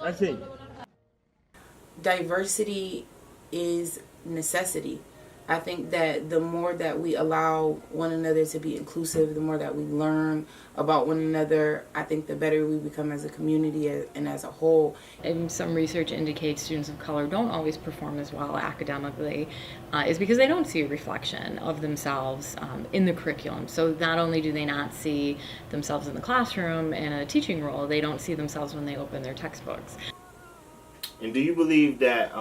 I see. Diversity is necessity. I think that the more that we allow one another to be inclusive, the more that we learn about one another, I think the better we become as a community and as a whole. And some research indicates students of color don't always perform as well academically, is because they don't see a reflection of themselves in the curriculum. So not only do they not see themselves in the classroom in a teaching role, they don't see themselves when they open their textbooks. And do you believe that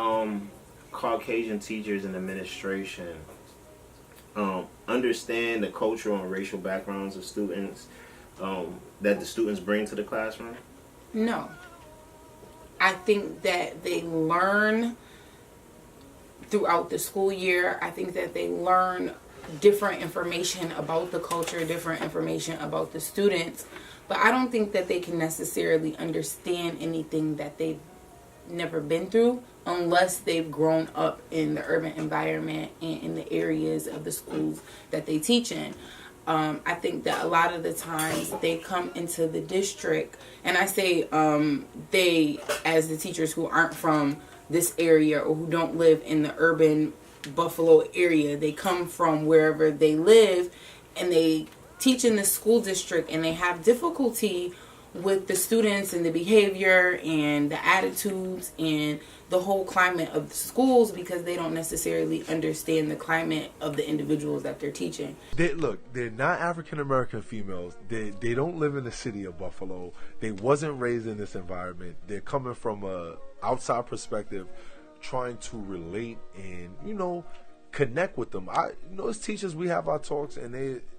Caucasian teachers and administration understand the cultural and racial backgrounds of students that the students bring to the classroom? No. I think that they learn throughout the school year. I think that they learn different information about the culture, different information about the students, but I don't think that they can necessarily understand anything that they've never been through unless they've grown up in the urban environment and in the areas of the schools that they teach in. I think that a lot of the times they come into the district, and I say they as the teachers who aren't from this area or who don't live in the urban Buffalo area. They come from wherever they live and they teach in the school district, and they have difficulty with the students and the behavior and the attitudes and the whole climate of the schools because they don't necessarily understand the climate of the individuals that they're teaching. They're not African-American females. They don't live in the city of Buffalo. They wasn't raised in this environment. They're coming from a outside perspective, trying to relate and, connect with them. As teachers, we have our talks, and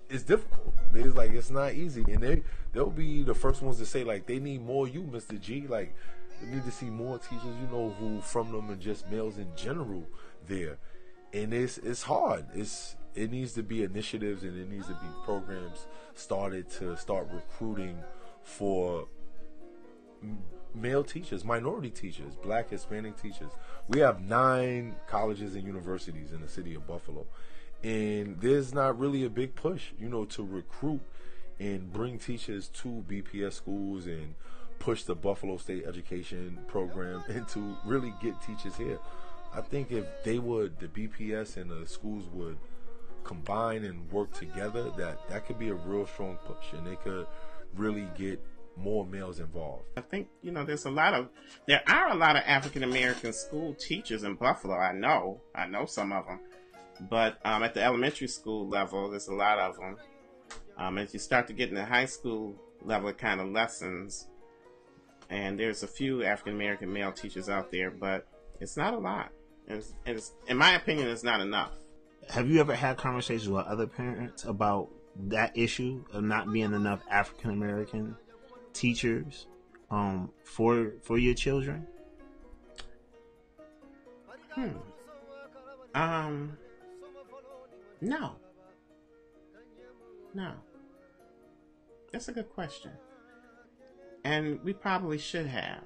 it's difficult. It's not easy, and they'll be the first ones to say they need more you, Mr. G. They need to see more teachers, who from them and just males in general there. And it's hard. It needs to be initiatives, and it needs to be programs started to start recruiting for male teachers, minority teachers, Black, Hispanic teachers. We have 9 colleges and universities in the city of Buffalo, and there's not really a big push, to recruit and bring teachers to BPS schools and push the Buffalo State Education Program and to really get teachers here. I think if the BPS and the schools would combine and work together, that could be a real strong push, and they could really get more males involved. I think, there are a lot of African-American school teachers in Buffalo. I know some of them. But at the elementary school level, there's a lot of them. As you start to get in the high school level, it kind of lessens. And there's a few African-American male teachers out there, but it's not a lot. And it's, in my opinion, it's not enough. Have you ever had conversations with other parents about that issue of not being enough African-American teachers for your children? No. That's a good question. And we probably should have.